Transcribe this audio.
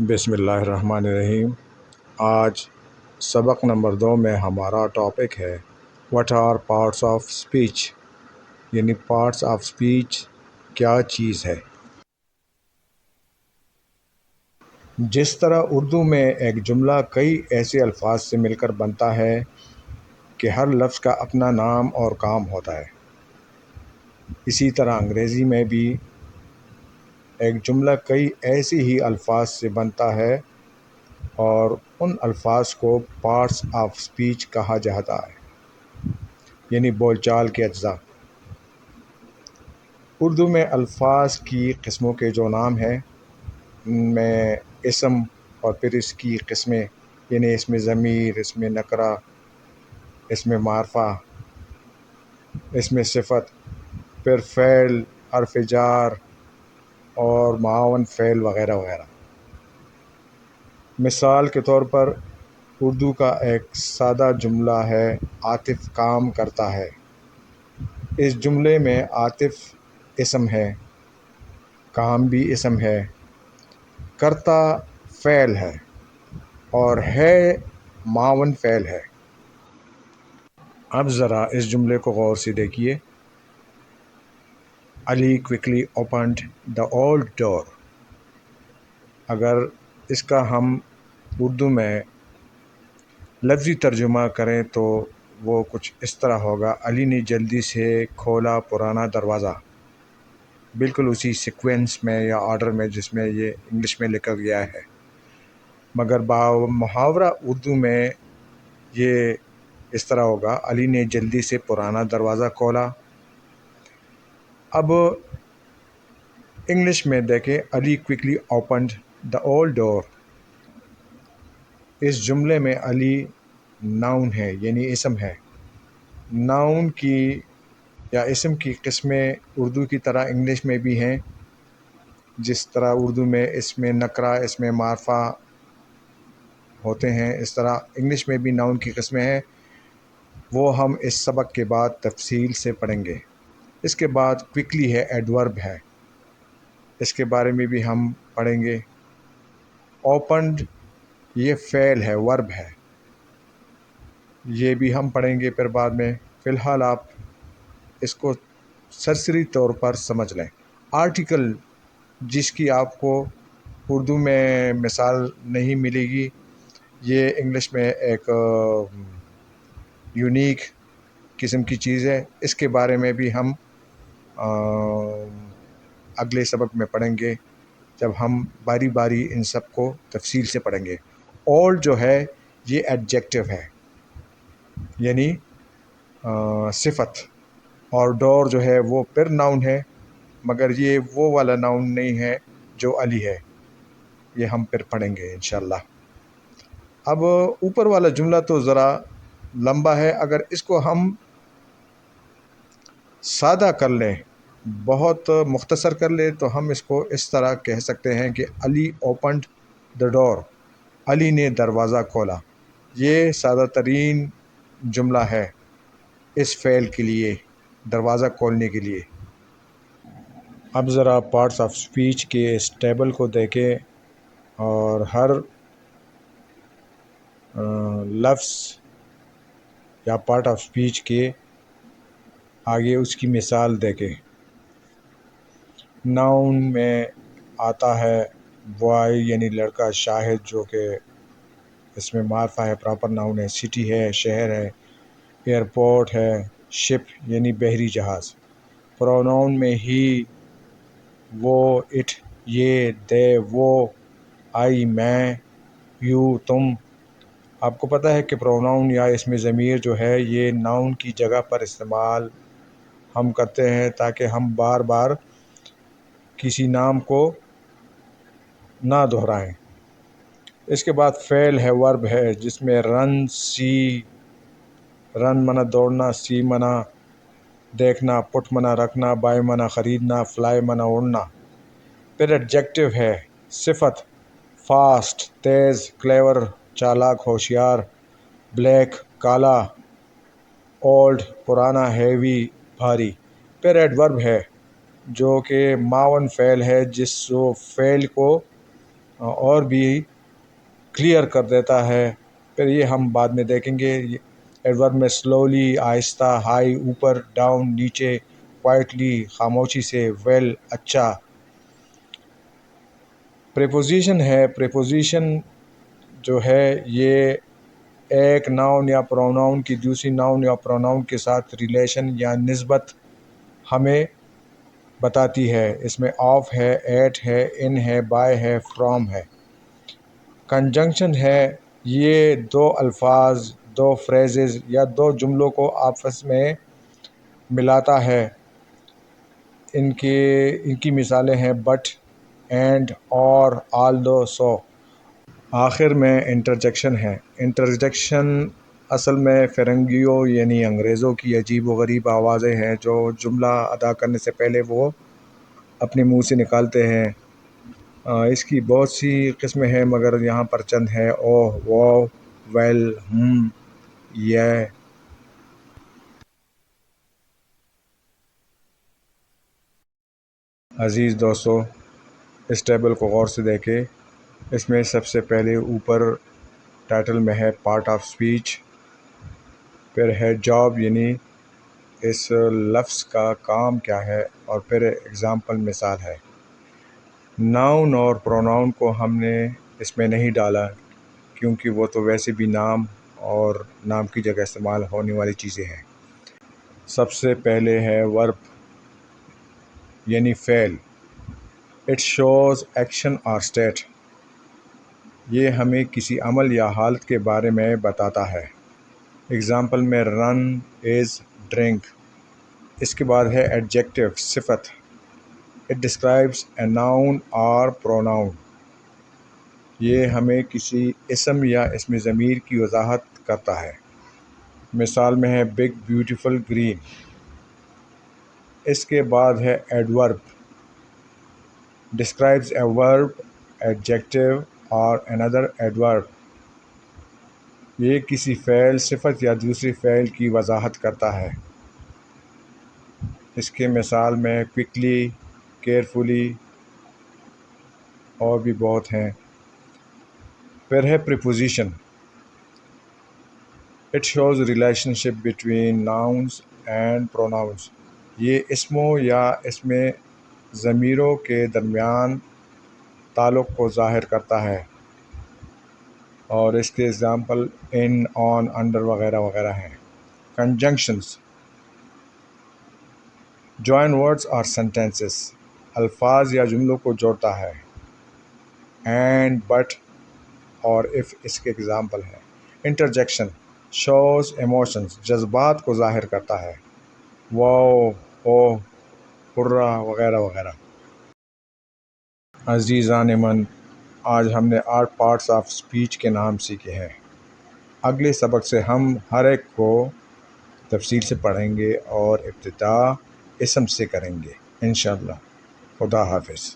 بسم اللہ الرحمن الرحیم۔ آج سبق نمبر 2 میں ہمارا ٹاپک ہے what are parts of speech, یعنی پارٹس آف اسپیچ کیا چیز ہے۔ جس طرح اردو میں ایک جملہ کئی ایسے الفاظ سے مل کر بنتا ہے کہ ہر لفظ کا اپنا نام اور کام ہوتا ہے، اسی طرح انگریزی میں بھی ایک جملہ کئی ایسے ہی الفاظ سے بنتا ہے اور ان الفاظ کو پارٹس آف اسپیچ کہا جاتا ہے، یعنی بول چال کے اجزاء۔ اردو میں الفاظ کی قسموں کے جو نام ہیں ان میں اسم اور پھر اس کی قسمیں، یعنی اسم ضمیر، اسم نکرہ، اسم معرفہ، اسم صفت، پھر فعل، حرف جار اور معاون فعل وغیرہ وغیرہ۔ مثال کے طور پر اردو کا ایک سادہ جملہ ہے عاطف کام کرتا ہے۔ اس جملے میں عاطف اسم ہے، کام بھی اسم ہے، کرتا فعل ہے اور ہے معاون فعل ہے۔ اب ذرا اس جملے کو غور سے دیکھیے۔ علی کوئکلی اوپنڈ دا اولڈ ڈور۔ اگر اس کا ہم اردو میں لفظی ترجمہ کریں تو وہ کچھ اس طرح ہوگا، علی نے جلدی سے کھولا پرانا دروازہ، بالکل اسی سیکوینس میں یا آرڈر میں جس میں یہ انگلش میں لکھا گیا ہے، مگر محاورہ اردو میں یہ اس طرح ہوگا، علی نے جلدی سے پرانا دروازہ کھولا۔ اب انگلش میں دیکھیں، علی کوئکلی اوپنڈ دا اولڈ ڈور۔ اس جملے میں علی ناؤن ہے، یعنی اسم ہے۔ ناؤن کی یا اسم کی قسمیں اردو کی طرح انگلش میں بھی ہیں، جس طرح اردو میں اسم نکرہ، اسم معرفہ ہوتے ہیں، اس طرح انگلش میں بھی ناؤن کی قسمیں ہیں۔ وہ ہم اس سبق کے بعد تفصیل سے پڑھیں گے۔ اس کے بعد کوئکلی ہے، ایڈورب ہے، اس کے بارے میں بھی ہم پڑھیں گے۔ اوپنڈ یہ فعل ہے، ورب ہے، یہ بھی ہم پڑھیں گے پھر بعد میں۔ فی الحال آپ اس کو سرسری طور پر سمجھ لیں۔ آرٹیکل جس کی آپ کو اردو میں مثال نہیں ملے گی، یہ انگلش میں ایک یونیک قسم کی چیز ہے، اس کے بارے میں بھی ہم اگلے سبق میں پڑھیں گے جب ہم باری باری ان سب کو تفصیل سے پڑھیں گے۔ اولڈ جو ہے یہ ایڈجیکٹو ہے، یعنی صفت، اور ڈور جو ہے وہ پھر ناؤن ہے، مگر یہ وہ والا ناؤن نہیں ہے جو علی ہے، یہ ہم پھر پڑھیں گے انشاءاللہ۔ اب اوپر والا جملہ تو ذرا لمبا ہے، اگر اس کو ہم سادہ کر لیں، بہت مختصر کر لیں، تو ہم اس کو اس طرح کہہ سکتے ہیں کہ علی اوپنڈ دا ڈور، علی نے دروازہ کھولا۔ یہ سادہ ترین جملہ ہے اس فعل کے لیے، دروازہ کھولنے کے لیے۔ اب ذرا پارٹس آف اسپیچ کے اس ٹیبل کو دیکھیں اور ہر لفظ یا پارٹ آف اسپیچ کے آگے اس کی مثال دیکھیں۔ ناؤن میں آتا ہے بوائے، یعنی لڑکا، شاہد جو کہ اس میں معرفہ ہے، پراپر ناؤن ہے، سٹی ہے، شہر ہے، ایئرپورٹ ہے، شپ یعنی بحری جہاز۔ پروناؤن میں ہی، وہ، اٹ، یہ، دے، وہ، آئی، میں، یو، تم۔ آپ کو پتہ ہے کہ پروناؤن یا اسم ضمیر جو ہے یہ ناؤن کی جگہ پر استعمال ہم کرتے ہیں تاکہ ہم بار بار کسی نام کو نہ دہرائیں۔ اس کے بعد فعل ہے، ورب ہے، جس میں رن، سی، رن منا دوڑنا، سی منا دیکھنا، پٹ منا رکھنا، بائی منا خریدنا، فلائی منا اڑنا۔ پھر ایڈجیکٹو ہے، صفت، فاسٹ تیز، کلیور چالاک ہوشیار، بلیک کالا، اولڈ پرانا، ہیوی بھاری۔ پھر ایڈورب ہے جو کہ معاون فعل ہے، جس فعل کو اور بھی کلیئر کر دیتا ہے. پھر یہ ہم بعد میں دیکھیں گے. ایڈورب میں سلولی آہستہ، ہائی اوپر، ڈاؤن نیچے، کوائٹلی خاموشی سے، ویل اچھا. پریپوزیشن ہے. پریپوزیشن جو ہے یہ ایک ناؤن یا پروناؤن کی دوسری ناؤن یا پروناؤن کے ساتھ ریلیشن یا نسبت ہمیں بتاتی ہے. اس میں آف ہے، ایٹ ہے، ان ہے، بائی ہے، فرام ہے. کنجنکشن ہے. یہ دو الفاظ، دو فریزز یا دو جملوں کو آپس میں ملاتا ہے. ان کی مثالیں ہیں بٹ، اینڈ، اور، آلدو، سو. آخر میں انٹرجیکشن ہے. انٹرجیکشن اصل میں فرنگیوں یعنی انگریزوں کی عجیب و غریب آوازیں ہیں جو جملہ ادا کرنے سے پہلے وہ اپنے منہ سے نکالتے ہیں. اس کی بہت سی قسمیں ہیں مگر یہاں پر چند ہیں: اوہ، واو، ویل، یہ. عزیز دوستو، اس ٹیبل کو غور سے دیکھیں. اس میں سب سے پہلے اوپر ٹائٹل میں ہے پارٹ آف اسپیچ. پھر ہے جاب یعنی اس لفظ کا کام کیا ہے، اور پھر اگزامپل مثال ہے. ناؤن اور پروناؤن کو ہم نے اس میں نہیں ڈالا کیونکہ وہ تو ویسے بھی نام اور نام کی جگہ استعمال ہونے والی چیزیں ہیں. سب سے پہلے ہے ورب یعنی فعل. اٹ شوز ایکشن اور اسٹیٹ. یہ ہمیں کسی عمل یا حالت کے بارے میں بتاتا ہے. اگزامپل میں رن از ڈرنک. اس کے بعد ہے ایڈجیکٹو صفت. اٹ ڈسکرائبس اے ناؤن اور پروناؤن. یہ ہمیں کسی اسم یا اسم ضمیر کی وضاحت کرتا ہے. مثال میں ہے بگ بیوٹیفل گرین. اس کے بعد ہے ایڈورب. ڈسکرائبس اے ورب، ایڈجیکٹو اور another ایڈورب. یہ کسی فعل، صفت یا دوسری فعل کی وضاحت کرتا ہے. اس کے مثال میں کوئکلی، کیئرفلی اور بھی بہت ہیں. پھر ہے preposition. It shows relationship between nouns and pronouns. یہ اسموں یا اسم ضمیروں کے درمیان تعلق کو ظاہر کرتا ہے، اور اس کے اگزامپل ان، آن، انڈر وغیرہ وغیرہ ہیں. کنجنکشنز. جوائن ورڈز اور سینٹینسز. الفاظ یا جملوں کو جوڑتا ہے. اینڈ، بٹ اور اف اس کے اگزامپل ہیں. انٹرجیکشن شوز ایموشنز. جذبات کو ظاہر کرتا ہے. واو، اوہ، ہرا وغیرہ وغیرہ. عزیزان من، آج ہم نے 8 پارٹس آف اسپیچ کے نام سیکھے ہیں. اگلے سبق سے ہم ہر ایک کو تفصیل سے پڑھیں گے اور ابتدا اسم سے کریں گے انشاءاللہ. خدا حافظ.